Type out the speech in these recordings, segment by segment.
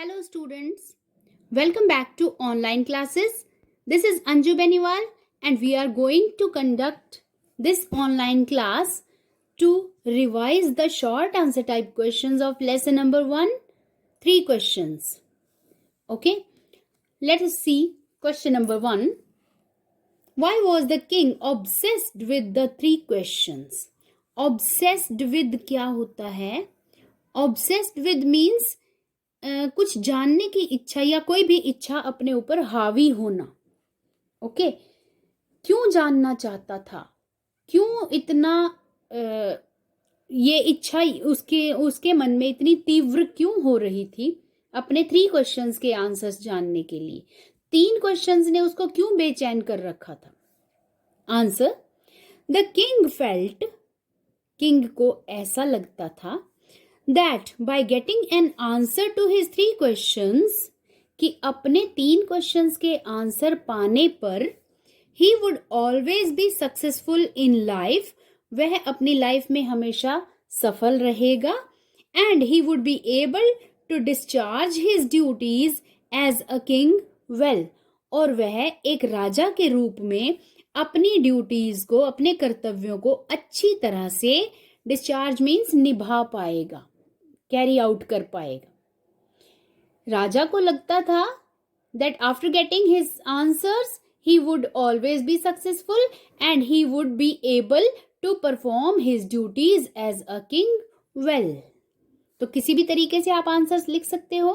Hello students, welcome back to online classes. This is Anju Beniwal and we are going to conduct this online class to revise the short answer type questions of lesson number 1, 3 questions. Okay, let us see question number 1. Why was the king obsessed with the 3 questions? Obsessed with क्या होता है? Obsessed with means कुछ जानने की इच्छा या कोई भी इच्छा अपने ऊपर हावी होना. ओके, क्यों जानना चाहता था, क्यों इतना ये इच्छा उसके मन में इतनी तीव्र क्यों हो रही थी अपने 3 क्वेश्चंस के आंसर्स जानने के लिए. 3 क्वेश्चंस ने उसको क्यों बेचैन कर रखा था. Answer, the king felt, king को ऐसा लगता था that by getting an answer to his 3 questions, कि अपने 3 questions के आंसर पाने पर he would always be successful in life, वह अपनी लाइफ में हमेशा सफल रहेगा, and he would be able to discharge his duties as a king well, और वह एक राजा के रूप में अपनी ड्यूटीज को, अपने कर्तव्यों को अच्छी तरह से, डिस्चार्ज मीन्स निभा पाएगा, कैरी आउट कर पाएगा. राजा को लगता था that after getting his answers he would always be successful and he would be able to perform his duties as a king well. तो किसी भी तरीके से आप आंसर्स लिख सकते हो.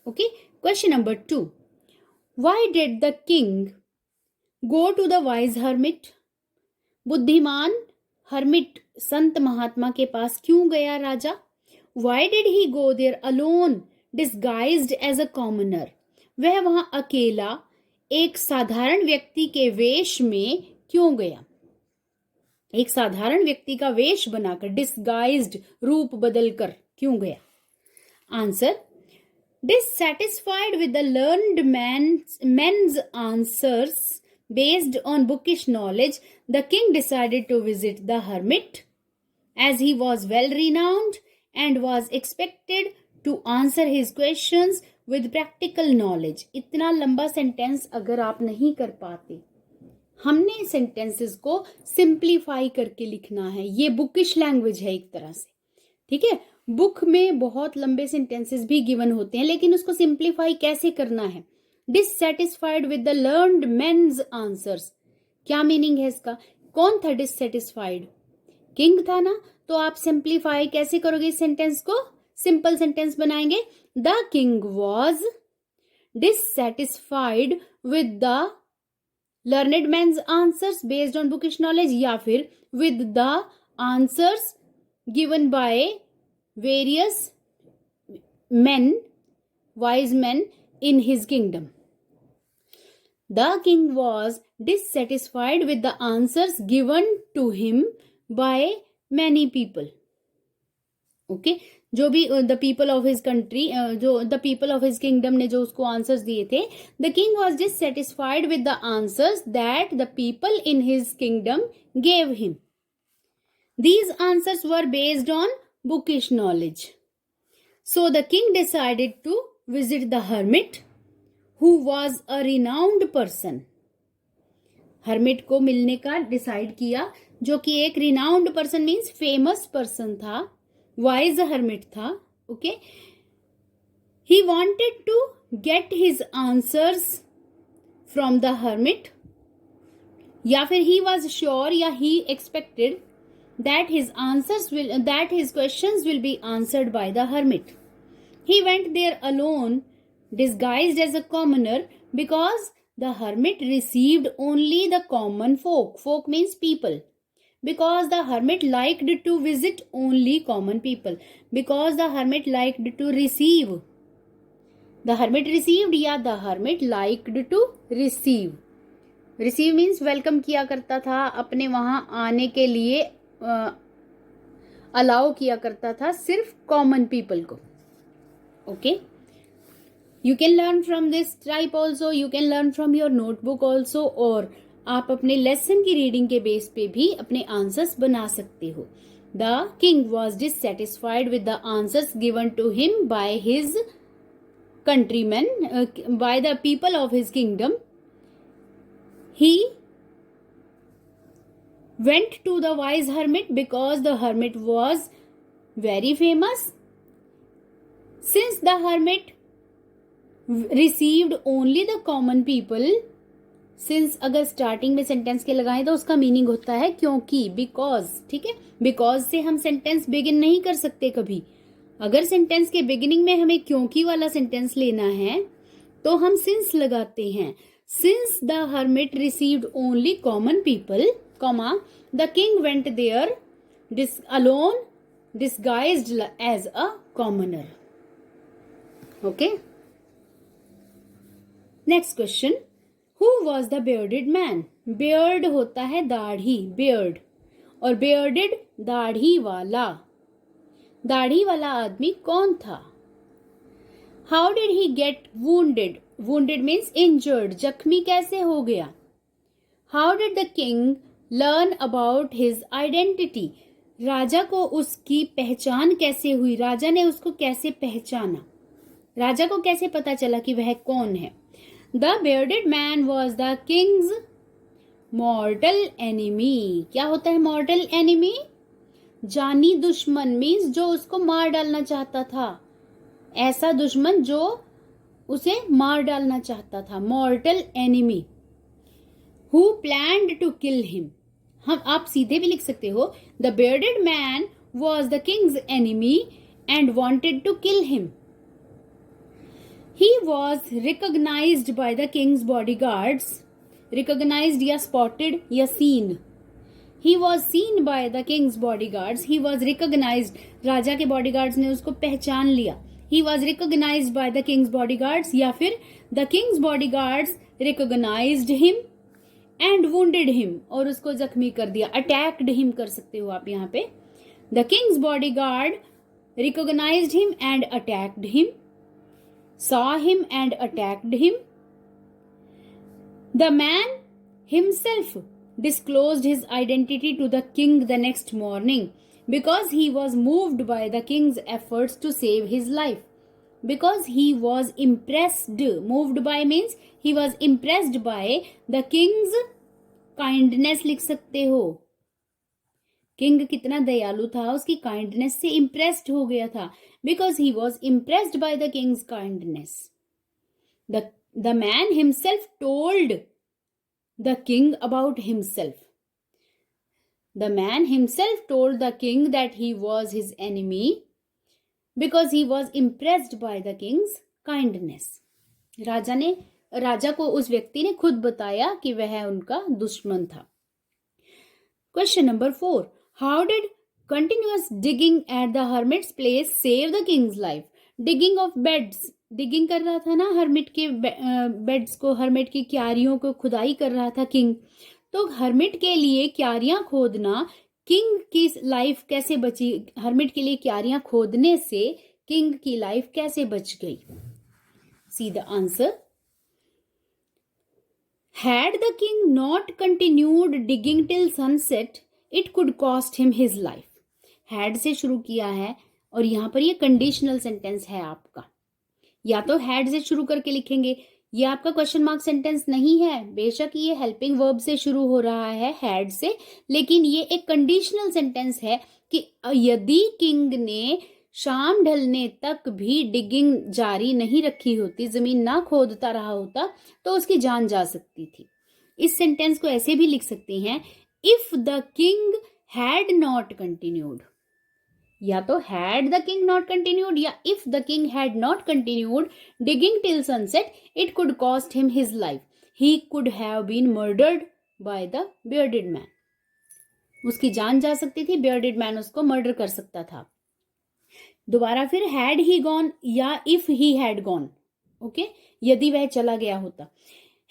Okay, question number 2. Why did the king go to the wise hermit? बुद्धिमान हर्मिट, संत महात्मा के पास क्यों गया राजा? Why did he go there alone, disguised as a commoner? वह वहां अकेला एक साधारण व्यक्ति के वेश में क्यों गया? एक साधारण व्यक्ति का वेश बनाकर, डिस्गाइज्ड, रूप बदलकर क्यों गया? Answer, dissatisfied with the learned men's answers based on bookish knowledge, the king decided to visit the hermit as he was well renowned and was expected to answer his questions with practical knowledge. इतना लंबा sentence अगर आप नहीं कर पाते, हमने sentences को simplify करके लिखना है. ये बुकिश लैंग्वेज है एक तरह से, ठीक है. बुक में बहुत लंबे सेंटेंसेस भी गिवन होते हैं, लेकिन उसको सिंप्लीफाई कैसे करना है. Dissatisfied with the learned men's answers, क्या मीनिंग है इसका? कौन था डिससेटिस्फाइड? किंग था ना. तो आप सिंप्लीफाई कैसे करोगे इस सेंटेंस को? सिंपल सेंटेंस बनाएंगे, the king was dissatisfied with the learned men's answers based on bookish knowledge, या फिर with the answers given by various men, wise men in his kingdom. The king was dissatisfied with the answers given to him by many people. Okay, जो भी the people of his country, जो the people of his kingdom ने जो उसको answers दिए थे, the king was dissatisfied with the answers that the people in his kingdom gave him. These answers were based on bookish knowledge. So the king decided to visit the hermit, who was a renowned person. hermit को मिलने का decide किया, जो कि एक renowned person means famous person था, wise hermit था. Okay, he wanted to get his answers from the hermit, या फिर he was sure या he expected that his questions will be answered by the hermit. He went there alone, disguised as a commoner, because the hermit received only the common folk. Folk means people. Because the hermit liked to visit only common people. Because the hermit liked to receive. The hermit received या the hermit liked to receive. Receive means welcome किया करता था, अपने वहां आने के लिए allow किया करता था सिर्फ कॉमन पीपल को. Okay, you can learn from this type also, you can learn from your notebook also, और आप अपने लेसन की रीडिंग के बेस पे भी अपने आंसर्स बना सकते हो. The king was dissatisfied with the answers given to him by his countrymen, by the people of his kingdom. He went to the wise hermit because the hermit was very famous. Since the hermit received only the common people, since अगर starting में sentence के लगाएं तो उसका meaning होता है क्योंकि, because, ठीक है। बिकॉज से हम सेंटेंस बिगिन नहीं कर सकते कभी। अगर सेंटेंस के बिगिनिंग में हमें क्योंकि वाला सेंटेंस लेना है तो हम सिंस लगाते हैं। Since the hermit received only common people, comma, the king went there alone disguised as a commoner. Okay, next question, who was the bearded man? Beard होता है दाढ़ी, बियर्ड, और बियर्डेड दाढ़ी वाला। दाढ़ी वाला आदमी कौन था? How did he get wounded? Wounded means injured, जख्मी कैसे हो गया? How did the king learn about his identity? राजा को उसकी पहचान कैसे हुई? राजा ने उसको कैसे पहचाना? राजा को कैसे पता चला कि वह कौन है? The bearded man was the king's mortal enemy. क्या होता है mortal enemy? जानी दुश्मन, मीन्स जो उसको मार डालना चाहता था, ऐसा दुश्मन जो उसे मार डालना चाहता था, mortal enemy. Who planned to kill him? हम आप सीधे भी लिख सकते हो, The bearded man was the king's enemy and wanted to kill him. He was recognized by the king's bodyguards. Recognized या spotted या seen. He was seen by the king's bodyguards. He was recognized. राजा के bodyguards ने उसको पहचान लिया. He was recognized by the king's bodyguards, या फिर the king's bodyguards recognized him and wounded him, और उसको जख्मी कर दिया. Attacked him कर सकते हो आप यहाँ पे. The king's bodyguard recognized him and attacked him. Saw him and attacked him. The man himself disclosed his identity to the king the next morning because he was moved by the king's efforts to save his life. Because he was impressed. Moved by means he was impressed by the king's kindness लिख सकते हो। King कितना दयालु था, उसकी kindness से impressed हो गया था। Because he was impressed by the king's kindness. The man himself told the king about himself. The man himself told the king that he was his enemy because he was impressed by the king's kindness. राजा को उस व्यक्ति ने खुद बताया कि वह उनका दुश्मन था। Question number 4, how did continuous digging at the hermits place save the Kings life? Digging of beds, digging कर रहा था ना हर्मिट के बेड्स को, हर्मिट की क्यारियों को खुदाई कर रहा था किंग। तो हर्मिट के लिए क्यारियां खोदना, किंग की लाइफ कैसे बची? हर्मिट के लिए क्यारियां खोदने से किंग की लाइफ कैसे बच गई? See the answer. Had the king not continued digging till sunset, it could cost him his life. Had से शुरू किया है और यहाँ पर ये कंडीशनल सेंटेंस है आपका। या तो had से शुरू करके लिखेंगे, ये आपका क्वेश्चन मार्क सेंटेंस नहीं है। बेशक ये हेल्पिंग वर्ब से शुरू हो रहा है had से, लेकिन ये एक कंडीशनल सेंटेंस है कि यदि किंग ने शाम ढलने तक भी डिगिंग जारी नहीं रखी होती, जमीन ना खोदता रहा होता, तो उसकी जान जा सकती थी। इस सेंटेंस को ऐसे भी लिख सकते हैं, if the king had not continued. या तो had the king not continued या if the king had not continued digging till sunset, it could cost him his life. He could have been murdered by the bearded man. उसकी जान जा सकती थी, bearded man उसको murder कर सकता था। दोबारा फिर हैड ही गॉन या if he had gone, okay, यदि वह चला गया होता।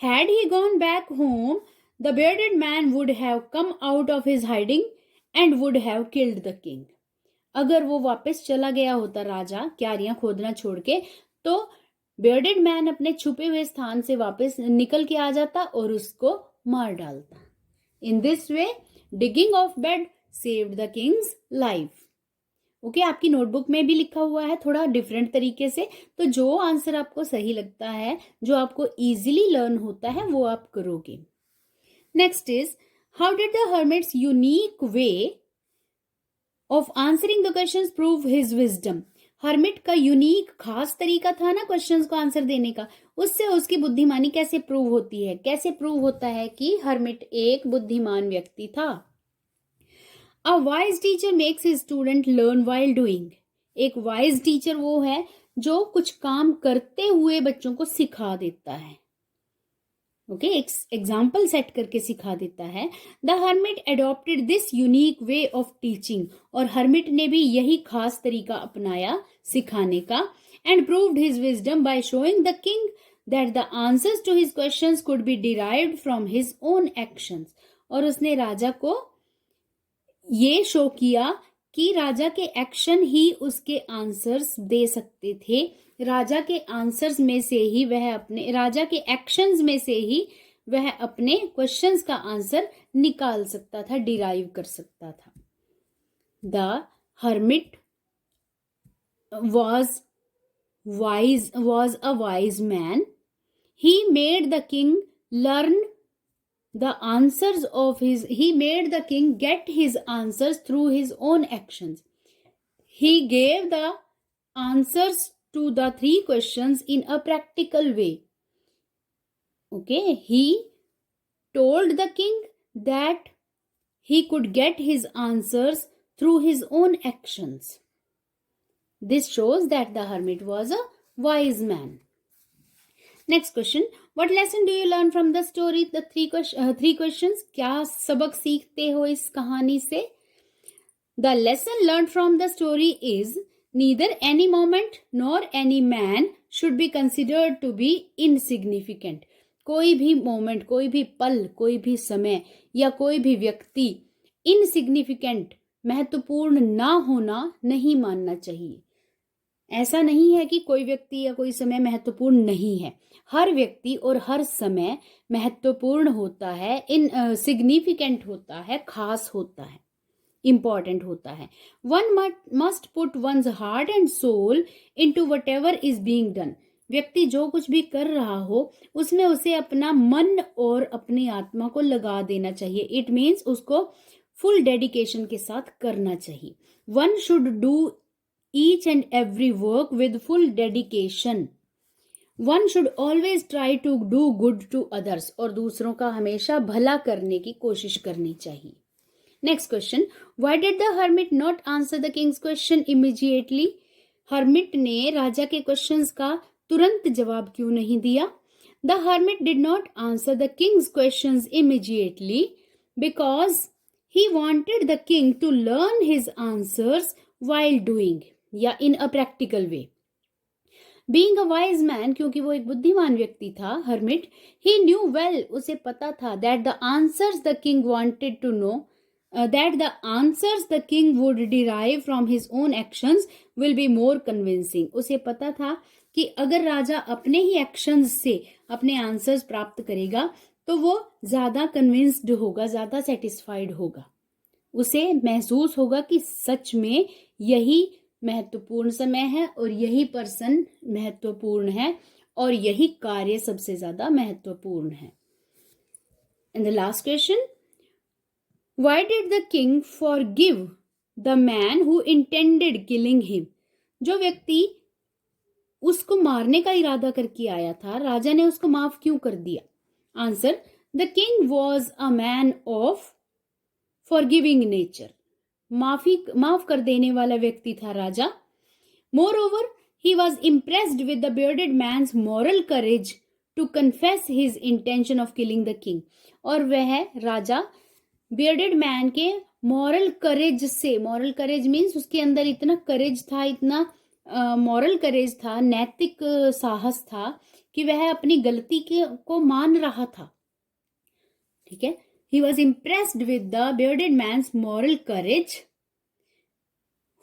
Had he gone back home, the bearded man would have come out of his hiding and would have killed the king. अगर वो वापस चला गया होता राजा क्यारियां खोदना छोड़ के, तो बियर्डेड मैन अपने छुपे हुए स्थान से वापस निकल के आ जाता और उसको मार डालता। In this way digging of bed saved the Kings life. Okay, आपकी नोटबुक में भी लिखा हुआ है थोड़ा डिफरेंट तरीके से, तो जो आंसर आपको सही लगता है, जो आपको इजीली लर्न होता है, वो आप करोगे. Next is, how did the hermits unique way of answering the questions prove his wisdom. Hermit का यूनिक खास तरीका था ना क्वेश्चंस को आंसर देने का, उससे उसकी बुद्धिमानी कैसे प्रूव होती है, कैसे प्रूव होता है कि हर्मिट एक बुद्धिमान व्यक्ति था. A wise teacher makes his student learn while doing. एक वाइज टीचर वो है जो कुछ काम करते हुए बच्चों को सिखा देता है. ओके, एक एग्जाम्पल सेट करके सिखा देता है. The hermit adopted this unique way of teaching. और हर्मिट ने भी यही खास तरीका अपनाया सिखाने का. And proved his wisdom by showing the king that the answers to his questions could be derived from his own actions. और उसने राजा को ये शो किया कि राजा के एक्शन ही उसके आंसर्स दे सकते थे. राजा के आंसर्स में से ही वह अपने, राजा के एक्शंस में से ही वह अपने क्वेश्चंस का आंसर निकाल सकता था, डिराइव कर सकता था. The hermit was a wise man. He made the king learn the answers of his, he made the king get his answers through his own actions. He gave the answers to the 3 questions in a practical way. Okay, he told the king that he could get his answers through his own actions. This shows that the hermit was a wise man. Next question, what lesson do you learn from the story? The three questions. क्या सबक सीखते हो इस कहानी से? The lesson learned from the story is neither any moment nor any man should be considered to be insignificant. कोई भी moment, कोई भी पल, कोई भी समय या कोई भी व्यक्ति इनसिग्निफिकेंट, महत्वपूर्ण ना होना नहीं मानना चाहिए. ऐसा नहीं है कि कोई व्यक्ति या कोई समय महत्वपूर्ण नहीं है. हर व्यक्ति और हर समय महत्वपूर्ण होता है, सिग्निफिकेंट होता है, खास होता है, इंपॉर्टेंट होता है. One must put one's heart and soul into whatever is being done. व्यक्ति जो कुछ भी कर रहा हो उसमें उसे अपना मन और अपनी आत्मा को लगा देना चाहिए. इट मीन्स उसको फुल डेडिकेशन के साथ करना चाहिए. One should do each and every work with full dedication. One should always try to do good to others. और दूसरों का हमेशा भला करने की कोशिश करनी चाहिए. Next question, why did the hermit not answer the king's question immediately? hermit ने राजा के क्वेश्चंस का तुरंत जवाब क्यों नहीं दिया? The hermit did not answer the king's questions immediately because he wanted the king to learn his answers while doing, या in a practical way. Being a wise man, क्योंकि वो एक बुद्धिमान व्यक्ति था, हर्मिट, ही न्यू वेल, उसे पता था that the answers the king wanted to know, that the answers the king would derive from his own actions will be more convincing. उसे पता था कि अगर राजा अपने ही एक्शंस से अपने आंसर्स प्राप्त करेगा तो वो ज्यादा कन्विंस्ड होगा, ज्यादा सेटिस्फाइड होगा. उसे महसूस होगा कि सच में यही महत्वपूर्ण समय है और यही पर्सन महत्वपूर्ण है और यही कार्य सबसे ज्यादा महत्वपूर्ण है. And the last question, why did the king forgive the man who intended killing him? जो व्यक्ति उसको मारने का इरादा करके आया था, राजा ने उसको माफ क्यों कर दिया? Answer, the king was a man of forgiving nature. माफ कर देने वाला व्यक्ति था राजा. Moreover, he was impressed with the bearded man's moral courage to confess his intention of killing the king. और वह राजा बियर्डेड मैन के मॉरल करेज से, मॉरल करेज मीन्स उसके अंदर इतना करेज था, इतना मॉरल करेज था, नैतिक साहस था कि वह अपनी गलती को मान रहा था. ठीक है, he was impressed with the bearded man's moral courage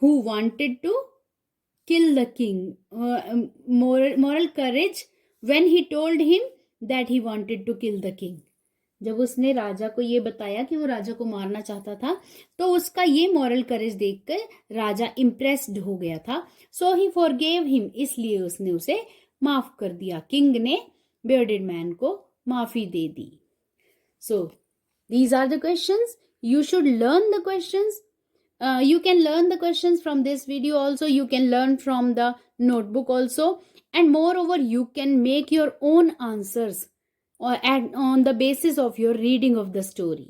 who wanted to kill the king. Moral courage when he told him that he wanted to kill the king. जब उसने राजा को ये बताया कि वो राजा को मारना चाहता था, तो उसका ये मॉरल करेज देखकर राजा इम्प्रेस्ड हो गया था. सो ही फॉरगेव हिम, इसलिए उसने उसे माफ कर दिया. किंग ने बियर्डेड मैन को माफी दे दी. सो these are the questions. You should learn the questions. You can learn the questions from this video also. You can learn from the notebook also. And moreover, you can make your own answers or on the basis of your reading of the story.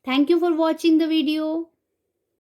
Thank you for watching the video.